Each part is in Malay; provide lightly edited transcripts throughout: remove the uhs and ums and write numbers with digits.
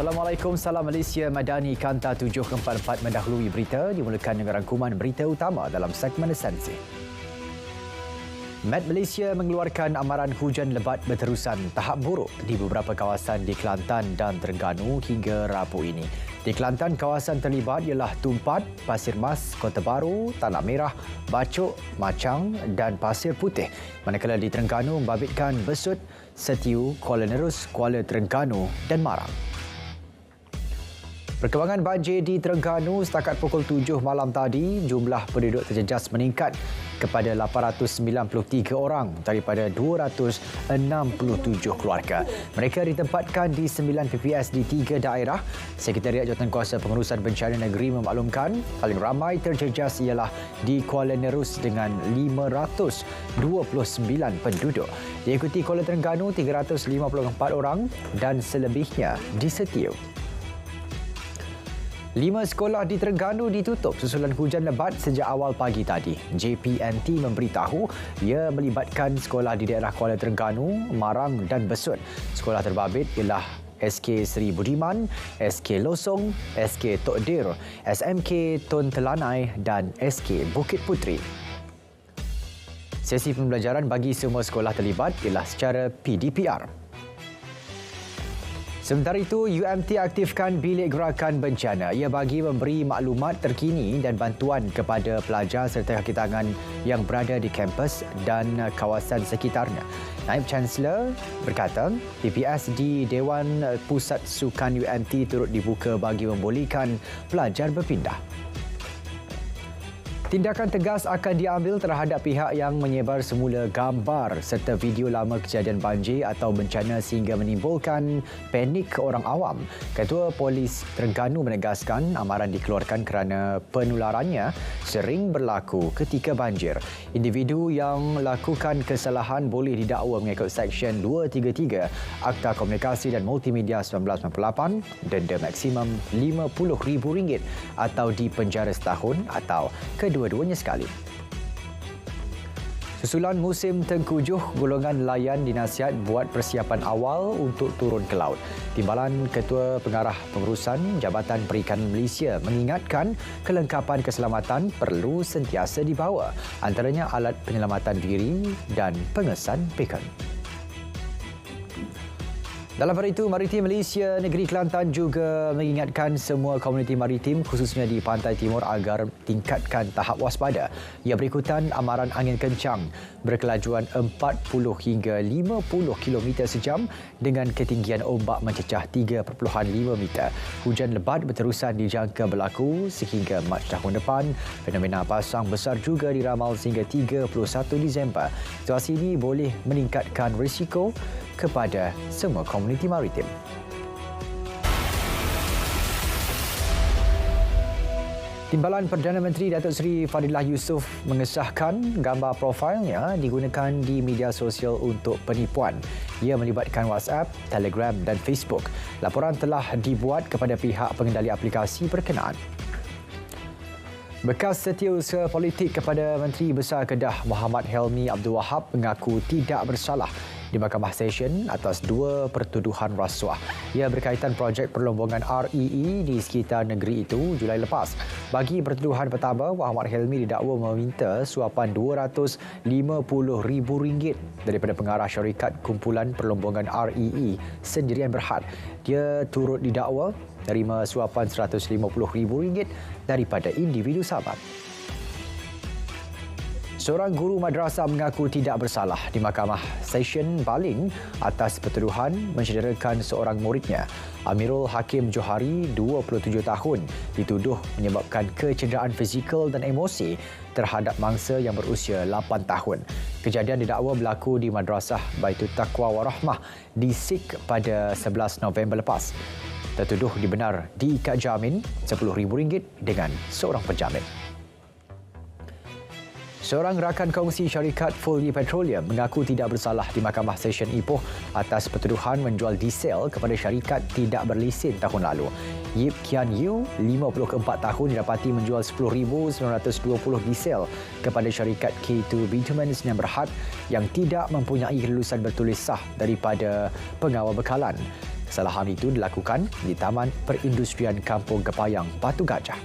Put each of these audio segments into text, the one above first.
Assalamualaikum, salam Malaysia Madani Kanta 744 mendahului berita dimulakan dengan rangkuman berita utama dalam segmen esensi. Met Malaysia mengeluarkan amaran hujan lebat berterusan tahap buruk di beberapa kawasan di Kelantan dan Terengganu hingga Rabu ini. Di Kelantan, kawasan terlibat ialah Tumpat, Pasir Mas, Kota Baru, Tanah Merah, Bacok, Macang dan Pasir Putih. Manakala di Terengganu membabitkan Besut, Setiu, Kuala Nerus, Kuala Terengganu dan Marang. Perkembangan banjir di Terengganu setakat pukul 7 malam tadi, jumlah penduduk terjejas meningkat kepada 893 orang daripada 267 keluarga. Mereka ditempatkan di 9 PPS di 3 daerah. Sekretariat Jawatankuasa Pengurusan Bencana Negeri memaklumkan paling ramai terjejas ialah di Kuala Nerus dengan 529 penduduk. Diikuti Kuala Terengganu 354 orang dan selebihnya di Setiu. 5 sekolah di Terengganu ditutup susulan hujan lebat sejak awal pagi tadi. JPNT memberitahu ia melibatkan sekolah di daerah Kuala Terengganu, Marang dan Besut. Sekolah terbabit ialah SK Seri Budiman, SK Losong, SK Tok Dir, SMK Tun Telanai dan SK Bukit Puteri. Sesi pembelajaran bagi semua sekolah terlibat ialah secara PDPR. Sementara itu, UMT aktifkan bilik gerakan bencana. Ia bagi memberi maklumat terkini dan bantuan kepada pelajar serta kaki tangan yang berada di kampus dan kawasan sekitarnya. Naib Chancellor berkata, PPS di Dewan Pusat Sukan UMT turut dibuka bagi membolehkan pelajar berpindah. Tindakan tegas akan diambil terhadap pihak yang menyebar semula gambar serta video lama kejadian banjir atau bencana sehingga menimbulkan panik ke orang awam. Ketua Polis Terengganu menegaskan amaran dikeluarkan kerana penularannya sering berlaku ketika banjir. Individu yang lakukan kesalahan boleh didakwa mengikut Seksyen 233 Akta Komunikasi dan Multimedia 1998, denda maksimum RM50,000 atau dipenjara setahun atau kedua-duanya sekali. Susulan musim tengkujuh, golongan nelayan dinasihat buat persiapan awal untuk turun ke laut. Timbalan Ketua Pengarah Pengurusan Jabatan Perikanan Malaysia mengingatkan kelengkapan keselamatan perlu sentiasa dibawa, antaranya alat penyelamatan diri dan pengesan beacon. Dalam hari itu, Maritim Malaysia Negeri Kelantan juga mengingatkan semua komuniti maritim khususnya di Pantai Timur agar tingkatkan tahap waspada. Ia berikutan amaran angin kencang berkelajuan 40 hingga 50 km sejam dengan ketinggian ombak mencecah 3.5 meter. Hujan lebat berterusan dijangka berlaku sehingga Mac tahun depan. Fenomena pasang besar juga diramal sehingga 31 Disember. Situasi ini boleh meningkatkan risiko kepada semua komuniti maritim. Timbalan Perdana Menteri Datuk Seri Fadilah Yusof mengesahkan gambar profilnya digunakan di media sosial untuk penipuan. Ia melibatkan WhatsApp, Telegram dan Facebook. Laporan telah dibuat kepada pihak pengendali aplikasi berkenaan. Bekas setiausaha politik kepada Menteri Besar Kedah Muhammad Helmi Abdul Wahab mengaku tidak bersalah di Mahkamah Session atas 2 pertuduhan rasuah. Ia berkaitan projek perlombongan REE di sekitar negeri itu Julai lepas. Bagi pertuduhan pertama, Muhammad Helmi didakwa meminta suapan RM250,000 daripada pengarah syarikat kumpulan perlombongan REE Sendirian Berhad. Dia turut didakwa menerima suapan RM150,000 daripada individu sahabat. Seorang guru madrasah mengaku tidak bersalah di Mahkamah Session Baling atas pertuduhan mencederakan seorang muridnya. Amirul Hakim Johari, 27 tahun, dituduh menyebabkan kecederaan fizikal dan emosi terhadap mangsa yang berusia 8 tahun. Kejadian didakwa berlaku di Madrasah Baitul Taqwa Warahmah di SIK pada 11 November lepas. Tertuduh dibenar diikat jamin RM10,000 dengan seorang penjamin. Seorang rakan kongsi syarikat Foley Petroleum mengaku tidak bersalah di Mahkamah Session Ipoh atas pertuduhan menjual diesel kepada syarikat tidak berlesen tahun lalu. Yip Kian Yu, 54 tahun, didapati menjual 10,920 diesel kepada syarikat K2 Bitumen Sdn Bhd yang tidak mempunyai kelulusan bertulis sah daripada pengawal bekalan. Kesalahan itu dilakukan di Taman Perindustrian Kampung Kepayang, Batu Gajah.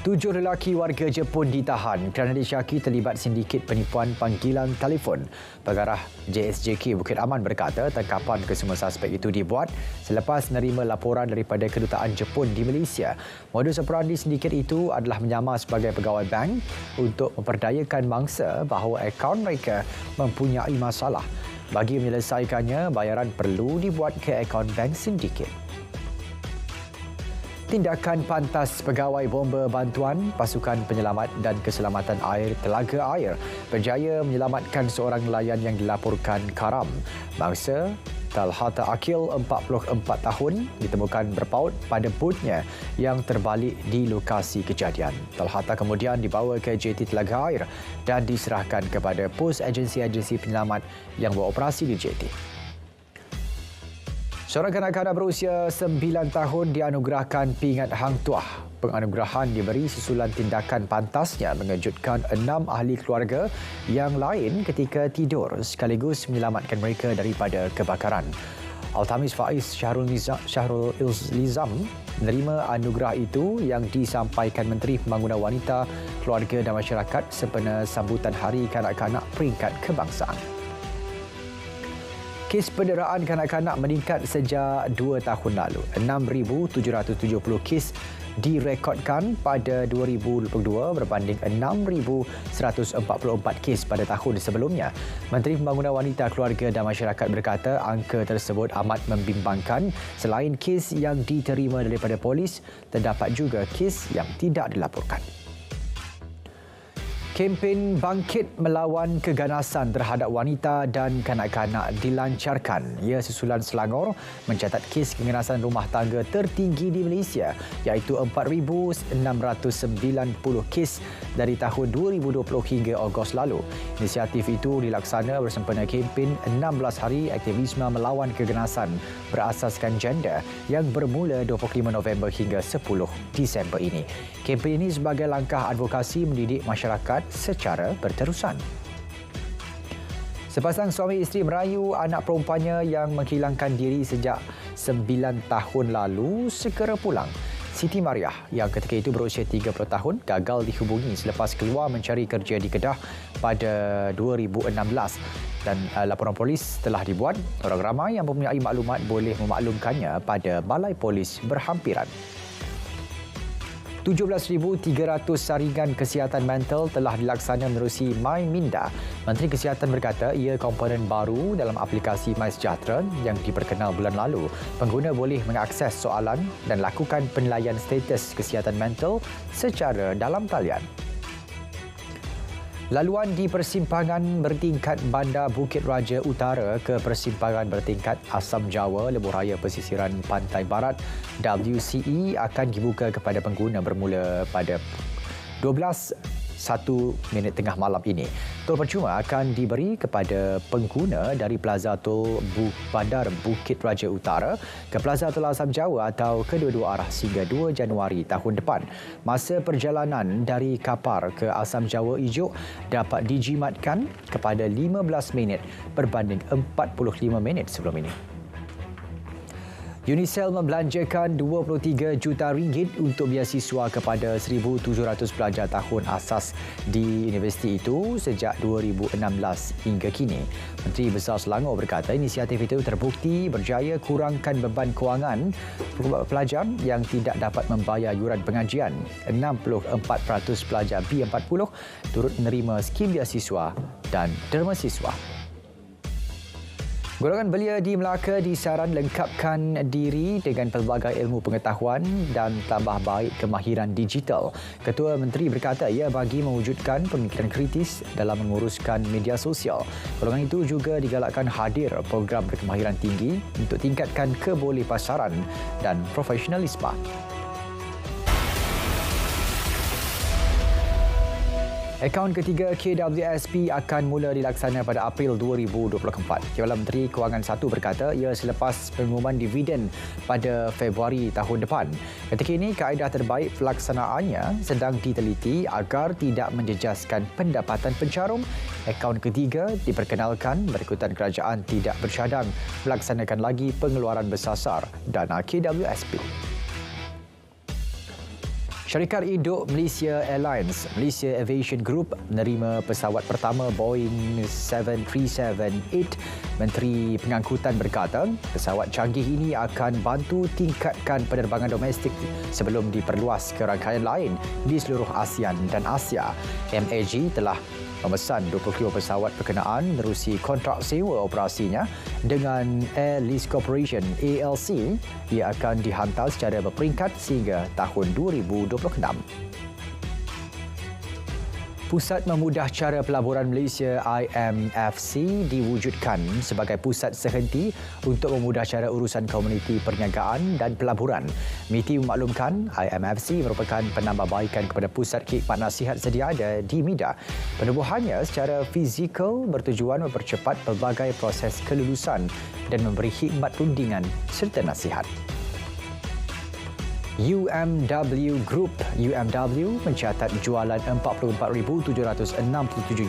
7 lelaki warga Jepun ditahan kerana disyaki terlibat sindiket penipuan panggilan telefon. Pengarah JSJK Bukit Aman berkata tangkapan kesemua suspek itu dibuat selepas menerima laporan daripada Kedutaan Jepun di Malaysia. Modus operandi sindiket itu adalah menyamar sebagai pegawai bank untuk memperdayakan mangsa bahawa akaun mereka mempunyai masalah. Bagi menyelesaikannya, bayaran perlu dibuat ke akaun bank sindiket. Tindakan pantas pegawai bomba bantuan Pasukan Penyelamat dan Keselamatan Air Telaga Air berjaya menyelamatkan seorang nelayan yang dilaporkan karam. Bangsa Talhata Akil, 44 tahun, ditemukan berpaut pada botnya yang terbalik di lokasi kejadian. Talhata kemudian dibawa ke JT Telaga Air dan diserahkan kepada pos agensi-agensi penyelamat yang beroperasi di JT. Seorang kanak-kanak berusia 9 tahun dianugerahkan pingat Hang Tuah. Penganugerahan diberi susulan tindakan pantasnya mengejutkan 6 ahli keluarga yang lain ketika tidur sekaligus menyelamatkan mereka daripada kebakaran. Altamis Faiz Syahrul Ilzam menerima anugerah itu yang disampaikan Menteri Pembangunan Wanita, Keluarga dan Masyarakat sempena sambutan Hari Kanak-kanak Peringkat Kebangsaan. Kes penderaan kanak-kanak meningkat sejak 2 tahun lalu. 6,770 kes direkodkan pada 2022 berbanding 6,144 kes pada tahun sebelumnya. Menteri Pembangunan Wanita, Keluarga dan Masyarakat berkata angka tersebut amat membimbangkan. Selain kes yang diterima daripada polis, terdapat juga kes yang tidak dilaporkan. Kempen bangkit melawan keganasan terhadap wanita dan kanak-kanak dilancarkan. Ia susulan Selangor mencatat kes keganasan rumah tangga tertinggi di Malaysia iaitu 4,690 kes dari tahun 2020 hingga Ogos lalu. Inisiatif itu dilaksana bersempena kempen 16 hari aktivisme melawan keganasan berasaskan gender yang bermula 25 November hingga 10 Disember ini. Kempen ini sebagai langkah advokasi mendidik masyarakat secara berterusan. Sepasang suami isteri merayu anak perempuannya yang menghilangkan diri sejak 9 tahun lalu segera pulang. Siti Mariah yang ketika itu berusia 30 tahun gagal dihubungi selepas keluar mencari kerja di Kedah pada 2016 dan laporan polis telah dibuat. Orang ramai yang mempunyai maklumat boleh memaklumkannya pada Balai Polis berhampiran. 17,300 saringan kesihatan mental telah dilaksana menerusi MyMinda. Menteri Kesihatan berkata ia komponen baru dalam aplikasi MySejahtera yang diperkenal bulan lalu. Pengguna boleh mengakses soalan dan lakukan penilaian status kesihatan mental secara dalam talian. Laluan di persimpangan bertingkat Bandar Bukit Raja Utara ke persimpangan bertingkat Asam Jawa Lebuhraya Pesisiran Pantai Barat WCE akan dibuka kepada pengguna bermula pada 12:01 tengah malam ini. Tol percuma akan diberi kepada pengguna dari Plaza Tol Bandar Bukit Raja Utara ke Plaza Tol Asam Jawa atau kedua-dua arah sehingga 2 Januari tahun depan. Masa perjalanan dari Kapar ke Asam Jawa Ijuk dapat dijimatkan kepada 15 minit berbanding 45 minit sebelum ini. Unicel membelanjakan 23 juta ringgit untuk biasiswa kepada 1,700 pelajar tahun asas di universiti itu sejak 2016 hingga kini. Menteri Besar Selangor berkata inisiatif itu terbukti berjaya kurangkan beban kewangan pelajar yang tidak dapat membayar yuran pengajian. 64% pelajar B40 turut menerima skim biasiswa dan derma siswa. Golongan belia di Melaka disaran lengkapkan diri dengan pelbagai ilmu pengetahuan dan tambah baik kemahiran digital. Ketua Menteri berkata ia bagi mewujudkan pemikiran kritis dalam menguruskan media sosial. Golongan itu juga digalakkan hadir program berkemahiran tinggi untuk tingkatkan kebolehpasaran dan profesionalisme. Akaun ketiga KWSP akan mula dilaksana pada April 2024. Timbalan Menteri Kewangan 1 berkata ia selepas pengumuman dividen pada Februari tahun depan. Ketika ini, kaedah terbaik pelaksanaannya sedang diteliti agar tidak menjejaskan pendapatan pencarum. Akaun ketiga diperkenalkan berikutan kerajaan tidak bercadang melaksanakan lagi pengeluaran bersasar dana KWSP. Syarikat induk Malaysia Airlines, Malaysia Aviation Group menerima pesawat pertama Boeing 737-8. Menteri Pengangkutan berkata, pesawat canggih ini akan bantu tingkatkan penerbangan domestik sebelum diperluas ke rangkaian lain di seluruh ASEAN dan Asia. MAG telah memesan 25 pesawat berkenaan menerusi kontrak sewa operasinya dengan Air Lease Corporation ALC. Ia akan dihantar secara berperingkat sehingga tahun 2026. Pusat Memudah Cara Pelaburan Malaysia IMFC diwujudkan sebagai pusat sehenti untuk memudah cara urusan komuniti perniagaan dan pelaburan. MITI memaklumkan IMFC merupakan penambahbaikan kepada pusat khidmat nasihat sedia ada di MIDA. Penubuhannya secara fizikal bertujuan mempercepat pelbagai proses kelulusan dan memberi khidmat rundingan serta nasihat. UMW Group UMW mencatat jualan 44,767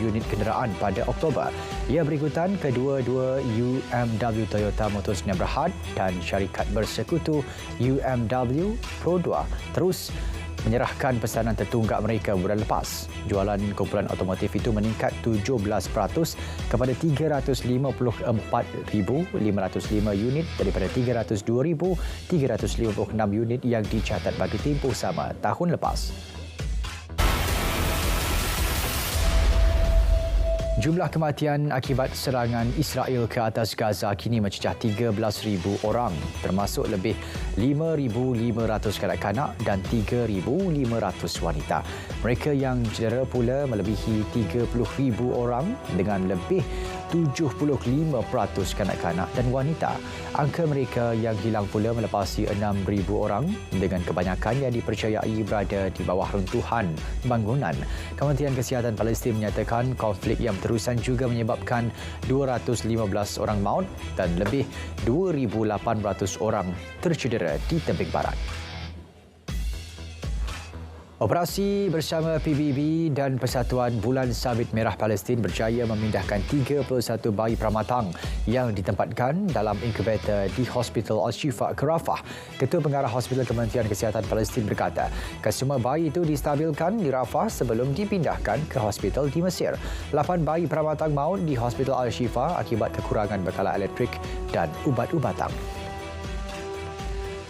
unit kenderaan pada Oktober. Ia berikutan kedua-dua UMW Toyota Motors Sdn Bhd dan syarikat bersekutu UMW Pro 2 terus menyerahkan pesanan tertunggak mereka bulan lepas. Jualan kumpulan automotif itu meningkat 17% kepada 354,505 unit daripada 302,356 unit yang dicatat bagi tempoh sama tahun lepas. Jumlah kematian akibat serangan Israel ke atas Gaza kini mencecah 13,000 orang, termasuk lebih 5,500 kanak-kanak dan 3,500 wanita. Mereka yang cedera pula melebihi 30,000 orang dengan lebih 75% kanak-kanak dan wanita. Angka mereka yang hilang pula melepasi 6,000 orang dengan kebanyakannya dipercayai berada di bawah runtuhan bangunan. Kementerian Kesihatan Palestin menyatakan konflik yang berterusan juga menyebabkan 215 orang maut dan lebih 2,800 orang tercedera di tebing barat. Operasi bersama PBB dan Persatuan Bulan Sabit Merah Palestin berjaya memindahkan 31 bayi pramatang yang ditempatkan dalam inkubator di Hospital Al-Shifa ke Rafah. Ketua Pengarah Hospital Kementerian Kesihatan Palestin berkata, kesemua bayi itu distabilkan di Rafah sebelum dipindahkan ke hospital di Mesir. 8 bayi pramatang maut di Hospital Al-Shifa akibat kekurangan bekalan elektrik dan ubat-ubatan.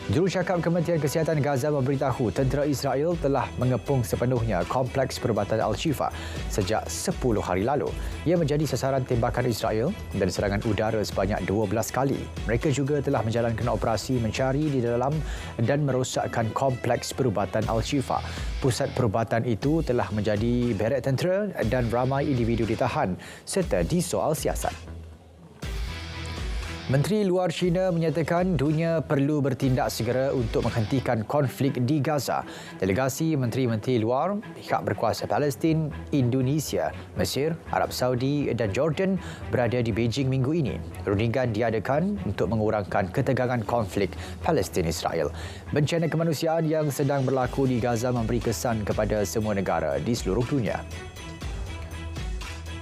Jurucakap Kementerian Kesihatan Gaza memberitahu tentera Israel telah mengepung sepenuhnya kompleks perubatan Al-Shifa sejak 10 hari lalu. Ia menjadi sasaran tembakan Israel dan serangan udara sebanyak 12 kali. Mereka juga telah menjalankan operasi mencari di dalam dan merosakkan kompleks perubatan Al-Shifa. Pusat perubatan itu telah menjadi beret tentera dan ramai individu ditahan serta disoal siasat. Menteri Luar China menyatakan dunia perlu bertindak segera untuk menghentikan konflik di Gaza. Delegasi Menteri-Menteri Luar, pihak berkuasa Palestin, Indonesia, Mesir, Arab Saudi dan Jordan berada di Beijing minggu ini. Rundingan diadakan untuk mengurangkan ketegangan konflik Palestin-Israel. Bencana kemanusiaan yang sedang berlaku di Gaza memberi kesan kepada semua negara di seluruh dunia.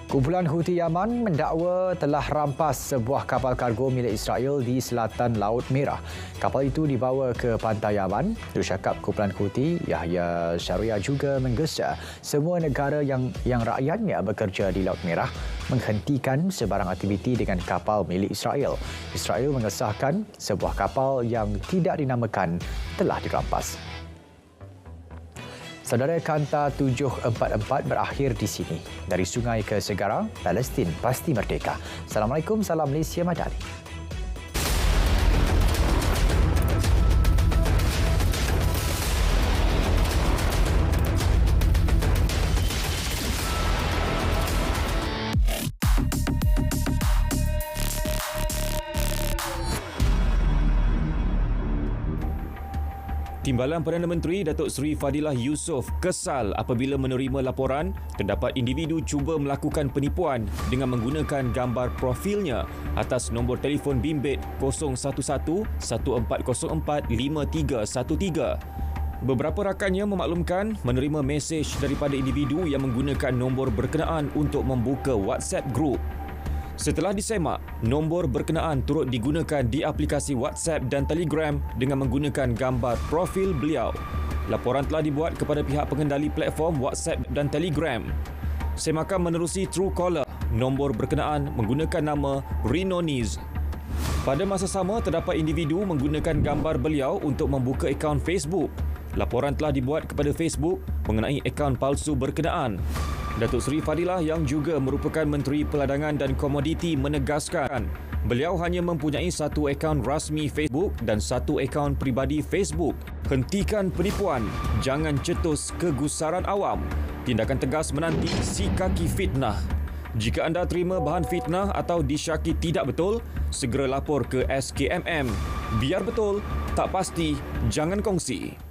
Kumpulan Houthi Yaman mendakwa telah rampas sebuah kapal kargo milik Israel di selatan Laut Merah. Kapal itu dibawa ke pantai Yaman. Jurucakap kumpulan Houthi, Yahya Sharia juga menggesa semua negara yang rakyatnya bekerja di Laut Merah menghentikan sebarang aktiviti dengan kapal milik Israel. Israel mengesahkan sebuah kapal yang tidak dinamakan telah dirampas. Saudara, Kanta 744 berakhir di sini. Dari sungai ke segara, Palestin pasti merdeka. Assalamualaikum, salam Malaysia Madani. Timbalan Perdana Menteri Datuk Seri Fadilah Yusof kesal apabila menerima laporan terdapat individu cuba melakukan penipuan dengan menggunakan gambar profilnya atas nombor telefon bimbit 011-1404-5313. Beberapa rakannya memaklumkan menerima mesej daripada individu yang menggunakan nombor berkenaan untuk membuka WhatsApp group. Setelah disemak, nombor berkenaan turut digunakan di aplikasi WhatsApp dan Telegram dengan menggunakan gambar profil beliau. Laporan telah dibuat kepada pihak pengendali platform WhatsApp dan Telegram. Semakan menerusi Truecaller, nombor berkenaan menggunakan nama Rinoniz. Pada masa sama, terdapat individu menggunakan gambar beliau untuk membuka akaun Facebook. Laporan telah dibuat kepada Facebook mengenai akaun palsu berkenaan. Datuk Seri Fadilah yang juga merupakan Menteri Peladangan dan Komoditi menegaskan beliau hanya mempunyai satu akaun rasmi Facebook dan satu akaun peribadi Facebook. Hentikan penipuan, jangan cetus kegusaran awam. Tindakan tegas menanti si kaki fitnah. Jika anda terima bahan fitnah atau disyaki tidak betul, segera lapor ke SKMM. Biar betul, tak pasti, jangan kongsi.